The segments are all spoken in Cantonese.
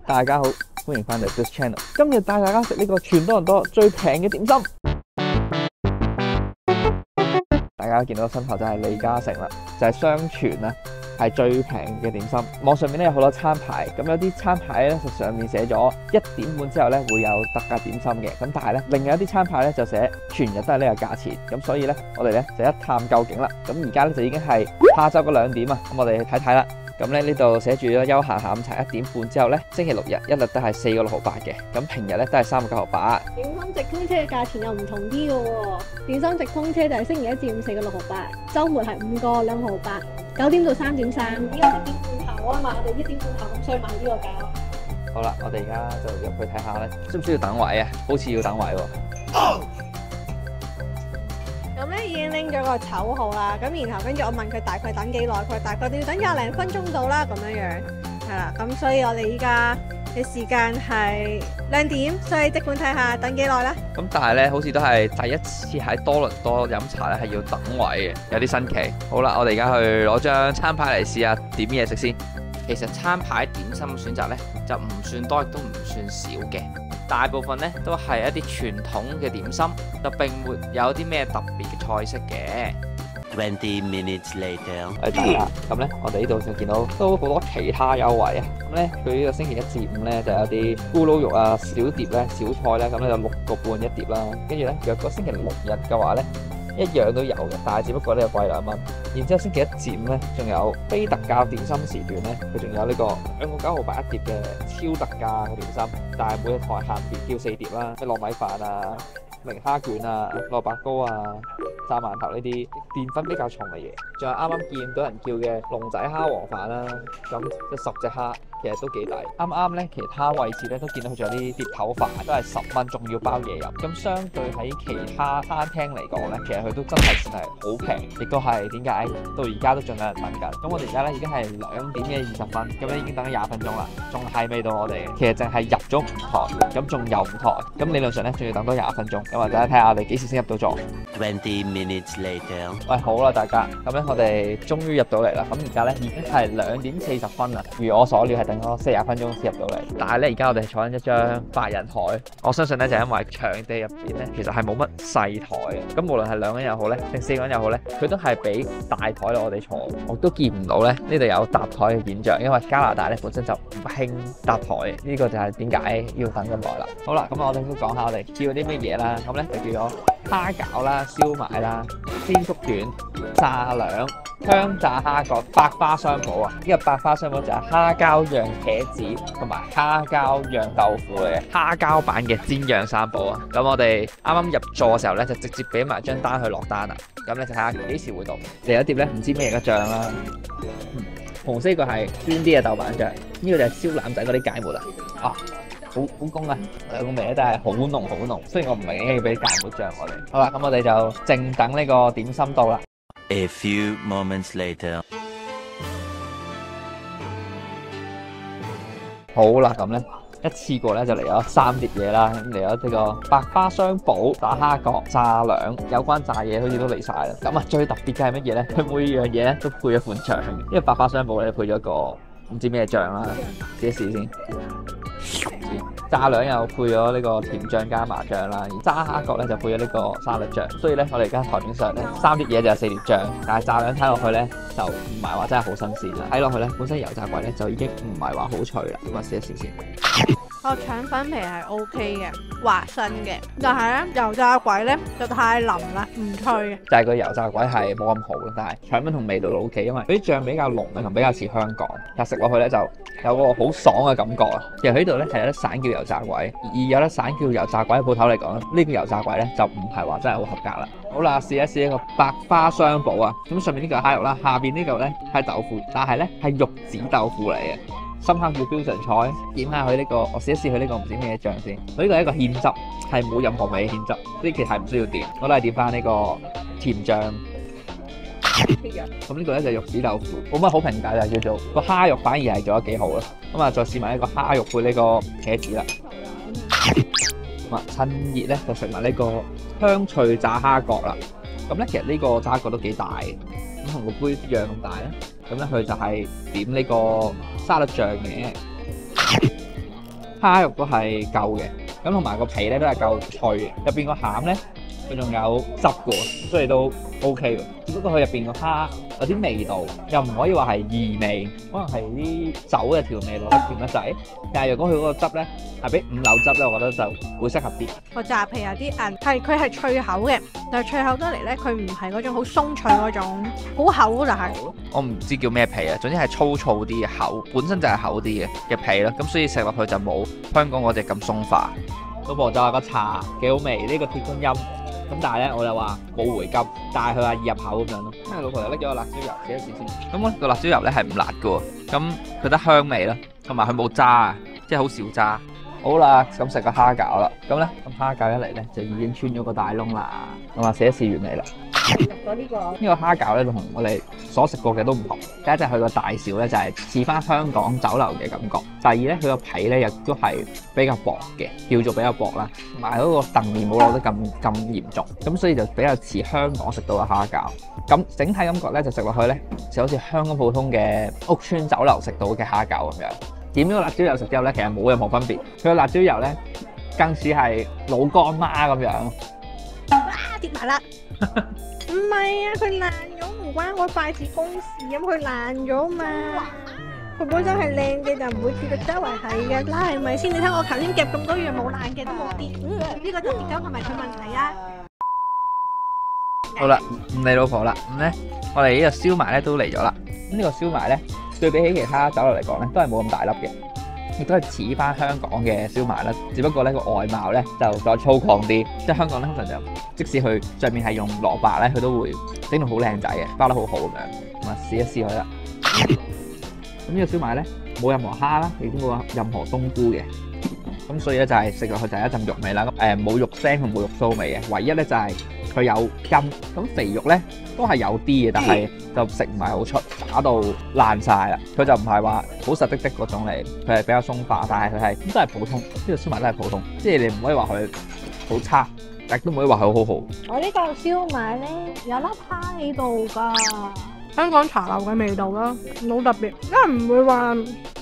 大家好，歡迎翻嚟 This Channel。今日帶大家食呢個全多倫多最平嘅點心。大家見到身後就係李嘉誠啦，就係相傳啦係最平嘅點心。網上面咧有好多餐牌，咁有啲餐牌咧就上面寫咗1點半之後咧會有特價點心嘅，咁但係咧另外一啲餐牌咧就寫全日都係呢個價錢，咁所以咧我哋咧就一探究竟啦。咁而家咧就已經係下晝嗰2點啊，咁我哋睇睇啦。咁咧呢度寫住咗休閒下午茶1點半之後咧，星期六日一律都係4個6毫8嘅，咁平日咧都係3個9毫8。點心直通車嘅價錢又唔同啲嘅喎，點心直通車就係星期一至五4個6毫8，週末係5個2毫8，9點到3點3。呢個1點半頭啊嘛，我哋1點半頭咁，所以買呢個價。好啦，我哋而家就入去睇下咧，需唔需要等位啊？好似要等位喎。咁咧已經拎咗個籌號啦，咁然後跟住我問佢大概等幾耐，佢大概都要等20零分鐘到啦，咁樣樣係啦。咁所以我哋依家嘅時間係2點，所以即管睇下等幾耐啦。咁但係咧，好似都係第一次喺多倫多飲茶咧，係要等位嘅，有啲新奇。好啦，我哋而家去攞張餐牌嚟試下點嘢食先。其實餐牌點心嘅選擇咧就唔算多，亦都唔算少嘅。大部分咧都係一啲傳統嘅點心，就並沒有啲咩特別嘅菜式嘅。20 minutes later，咁咧，我哋呢度就見到都好多其他優惠啊。咁咧，佢呢個星期1至5咧就有啲咕嚕肉啊、小碟咧、小菜咧，咁咧就6個半一碟啦。跟住咧，若果星期6日嘅話咧，一樣都有嘅，但係只不過呢個貴2蚊。然之後星期1至5咧，仲有非特價點心時段咧，佢仲有呢個2個9毫8一碟嘅超特價嘅點心，但係每日台限碟叫4碟啦，咩糯米飯啊、明蝦卷啊、蘿蔔糕啊、炸饅頭呢啲澱粉比較重嘅嘢，仲有啱啱見到人叫嘅龍仔蝦皇飯啦，咁即10隻蝦，其實都幾抵。啱啱咧其他位置咧都見到佢仲有啲碟頭飯，都係10蚊，仲要包嘢飲。咁相對喺其他餐廳嚟講咧，其實佢都真係算係好平，亦都係點解到而家都仲有人等緊。咁我哋而家咧已經係2點嘅20分，咁咧已經等咗20分鐘啦，仲係未到我哋。其實淨係入咗5台，咁仲有5台，咁理論上咧仲要等多20分鐘。咁或者睇下我哋幾時先入到座。20 minutes later，喂，好啦，大家，咁咧我哋終於入到嚟啦。咁而家咧已經係2點40分啦，如我所料係等咗40分鐘先入到嚟。但係咧而家我哋坐緊一張8人台，我相信咧就因為場地入邊咧其實係冇乜細台嘅。咁無論係2個人又好咧，定4個人又好咧，佢都係俾大台我哋坐。我都見唔到咧呢度有搭台嘅現象，因為加拿大咧本身就唔興搭台嘅。呢個就係點解要等咁耐啦。好啦，咁我哋都講下我哋叫啲咩嘢啦。咁咧就叫咗蝦餃啦、燒賣啦、鮮竹卷、炸兩、香炸蝦角、百花雙寶啊！呢個百花雙寶就係蝦膠釀茄子同埋蝦膠釀豆腐嚟嘅蝦膠版嘅煎釀三寶啊！咁我哋啱啱入座嘅時候咧，就直接俾埋張單去落單啦。咁咧就睇下幾時會到。嚟一碟咧唔知咩嘅醬啦，紅色個係酸啲嘅豆瓣醬，呢個就係燒腩仔嗰啲芥末啦。好公啊！兩個味咧都係好濃好濃，雖然我唔係應該要俾芥末醬我哋。好啦，咁我哋就靜等呢個點心到啦。A few moments later，好啦，咁咧一次過咧就嚟咗3碟嘢啦，嚟咗呢個百花雙寶、炸蝦角、炸兩，有關炸嘢好似都嚟晒啦。咁啊，最特別嘅係乜嘢咧？佢每樣嘢咧都配咗款醬，因為百花雙寶咧配咗個唔知咩醬啦，自己試先。炸兩又配咗呢個甜醬加麻醬啦，而炸蝦角咧就配咗呢個沙律醬。所以咧，我哋而家台面上咧3碟嘢就有4碟醬，但係炸兩睇落去咧就唔係話真係好新鮮啦。睇落去咧本身油炸鬼咧就已經唔係話好脆啦。咁啊試一試先。個腸粉皮係 OK 嘅，滑身嘅，但係咧油炸鬼咧就太腍啦，唔脆嘅。就係個油炸鬼係冇咁好啦，但係腸粉同味道都 OK，因為嗰啲醬比較濃啊，同比較似香港。但食落去咧就有個好爽嘅感覺啊！其實喺呢度咧係有得散叫油炸鬼，而有得散叫油炸鬼嘅鋪頭嚟講咧，呢個油炸鬼咧就唔係話真係好合格啦。好啦，試一試一個百花雙寶啊！咁上面呢個係蝦肉啦，下邊呢個咧係豆腐，但係咧係玉子豆腐嚟嘅。深刻叫標準菜，點下佢呢個，我試一試佢呢個唔知咩醬先。佢呢個係一個芡汁，係冇任何味嘅芡汁，呢其實係唔需要點。我都係點翻呢個甜醬。咁呢個咧就玉子豆腐，冇乜好評價，就叫做個蝦肉反而係做得幾好啦。咁啊，再試埋呢個蝦肉配呢個茄子啦。咁啊，趁熱咧就食埋呢個香脆炸蝦角啦。咁咧其實呢個炸蝦角都幾大嘅，咁同個杯一樣咁大啦。咁咧佢就係點呢個沙律醬嘅。蝦肉都係夠嘅，咁同埋個皮咧都係夠脆嘅，入邊個餡咧佢仲有汁嘅喎，所以都 OK 喎。只不過佢入邊個蝦有啲味道，又唔可以話係異味，可能係啲酒嘅調味落得甜得滯。但係如果佢嗰個汁咧係比五柳汁咧，我覺得就會適合啲。個炸皮有啲硬，佢係脆口嘅，但係脆口得嚟咧，佢唔係嗰種好鬆脆嗰種，好厚就係。我唔知叫咩皮啊，總之係粗糙啲嘅厚，本身就係厚啲嘅皮咯，咁所以食落去就冇香港嗰隻咁鬆化。老婆就話個茶幾好味，呢個鐵觀音。咁但係咧，我就話冇回甘，但係佢話易入口咁樣咯。跟住老婆就拎咗個辣椒油試一試先。咁個辣椒油咧係唔辣嘅喎，咁佢得香味啦，同埋佢冇渣啊，即係好少渣。好啦，咁食個蝦餃啦。咁咧，咁蝦餃一嚟咧就已經穿咗個大窿啦。咁啊，試一試原味啦。入咗呢個呢個蝦餃咧同我哋所食過嘅都唔同。第一就係佢個大小咧就係似翻香港酒樓嘅感覺。第二咧佢個皮咧亦都係比較薄嘅，叫做比較薄啦。同埋嗰個燉麵冇落得咁嚴重，咁所以就比較似香港食到嘅蝦餃。咁整體感覺咧就食落去咧就好似香港普通嘅屋村酒樓食到嘅蝦餃咁樣。點咗個辣椒油食之後咧，其實冇任何分別。佢個辣椒油咧更似係老乾媽咁樣。跌埋啦！唔係啊，佢爛咗唔關我筷子公事咁，佢爛咗嘛。佢本身係靚嘅，就唔會跌到周圍係嘅啦，係咪先？你睇我頭先夾咁多樣冇爛嘅都冇跌，呢個就跌咗係咪佢問題啊？好啦，唔理老婆啦，咁咧我哋呢個燒賣咧都嚟咗啦。咁呢個燒賣咧對比起其他酒樓嚟講咧，都係冇咁大粒嘅。亦都係似翻香港嘅燒賣啦，只不過咧個外貌咧就再粗獷啲。即係香港咧通常就即使佢上面係用蘿蔔咧，佢都會整到好靚仔嘅，包得好好咁樣。咁啊試一試佢啦。咁呢個燒賣咧冇任何蝦啦，亦都冇任何冬菇嘅。咁所以咧就係食落去就係一陣肉味啦。冇肉腥同冇肉酥味嘅，唯一咧就係佢有筋。咁肥肉咧都係有啲嘅，但係就食唔係好出，打到爛晒啦。佢就唔係話好實的嗰種嚟，佢係比較鬆化，但係佢係都係普通。呢個燒賣都係普通，即係你唔可以話佢好差，亦都唔可以話佢好好。我呢個燒賣咧有粒蝦喺度㗎，香港茶樓嘅味道啦，好特別，因為唔會話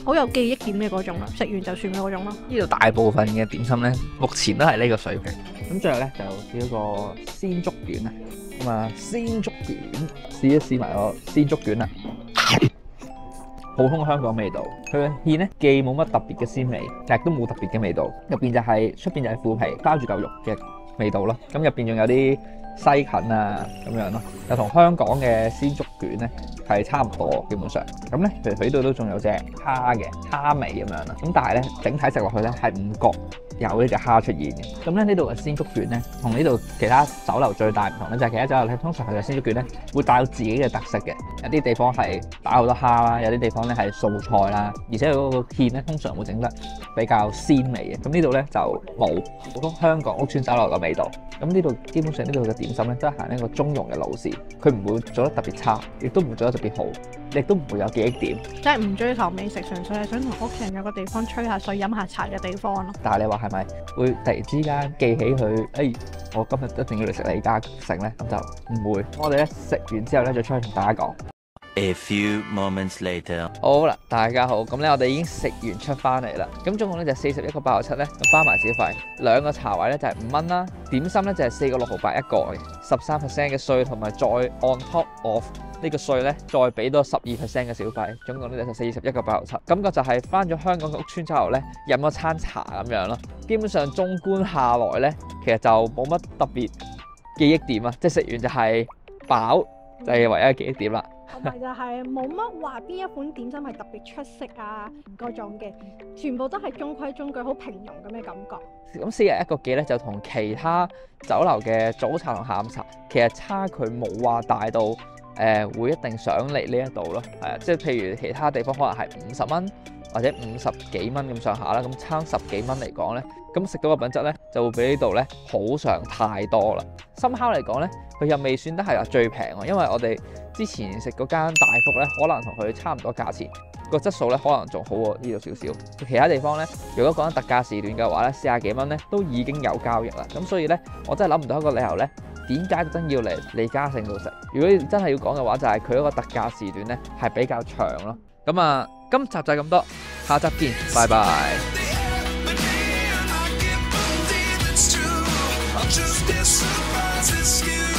好有記憶點嘅嗰種啦，食完就算嘅嗰種咯。呢度大部分嘅點心咧，目前都係呢個水平。咁最後咧就試一個鮮竹卷啊！咁啊，鮮竹卷試一試埋個鮮竹卷啦，普通香港味道。佢嘅芡咧既冇乜特別嘅鮮味，但係都冇特別嘅味道。入邊就係出邊就係腐皮包住嚿肉嘅味道咯。咁入邊仲有啲西芹啊咁樣咯，就同香港嘅鮮竹卷咧係差唔多基本上。咁咧其實佢呢度都仲有隻蝦嘅蝦味咁樣啦。咁但係咧整體食落去咧係唔覺有呢隻蝦出現嘅。咁咧呢度嘅鮮竹卷咧同呢度其他酒樓最大唔同咧就係其他酒樓咧通常佢嘅鮮竹卷咧會帶有自己嘅特色嘅。有啲地方係擺好多蝦啦，有啲地方咧係素菜啦，而且佢嗰個芡咧通常會整得比較鮮味嘅。咁呢度咧就冇普通香港屋村酒樓嘅味道。咁呢度基本上呢度嘅點心咧都係行一個中庸嘅路線，佢唔會做得特別差，亦都唔會做得特別好，亦都唔會有記憶點。即係唔追求美食，純粹係想同屋企人有個地方吹下水、飲下茶嘅地方咯。但係你話係咪會突然之間記起佢？我今日一定要嚟食你家食咧，咁就唔會。我哋咧食完之後咧，再出去同大家講。A few moments later. 好啦，大家好，咁咧我哋已經食完出翻嚟啦。咁總共咧就41個8.7咧，包埋小費，兩個茶位咧就係5蚊啦，點心咧就係4個6毫8一個嘅，13% 嘅稅同埋再 on top of 呢個稅咧，再俾多12% 嘅小費，總共咧就41個8.7。感覺就係翻咗香港嘅屋村酒樓咧，飲咗餐茶咁樣咯。基本上綜觀下來咧，其實就冇乜特別記憶點啊，即係食完就係飽，就係唯一嘅記憶點啦。同埋就係冇乜話邊一款點心係特別出色啊嗰種嘅，全部都係中規中矩，好平庸咁嘅感覺。咁4日一個幾咧，就同其他酒樓嘅早茶同下午茶其實差距冇話大到會一定想嚟呢一度咯。係啊，即係譬如其他地方可能係50蚊或者50幾蚊咁上下啦，咁差10幾蚊嚟講咧，咁食到嘅品質咧就會比呢度咧好上太多啦。深烤嚟講咧，佢又未算得係話最平喎，因為我哋之前食嗰間大福咧，可能同佢差唔多價錢，個質素咧可能仲好過呢度少少。其他地方咧，如果講緊特價時段嘅話咧，40幾蚊咧都已經有交易啦。咁所以咧，我真係諗唔到一個理由咧，點解真要嚟李嘉誠度食？如果真係要講嘅話，就係佢嗰個特價時段咧係比較長咯。咁啊，今集就係咁多，下集見，拜拜。Just be surprised, excuse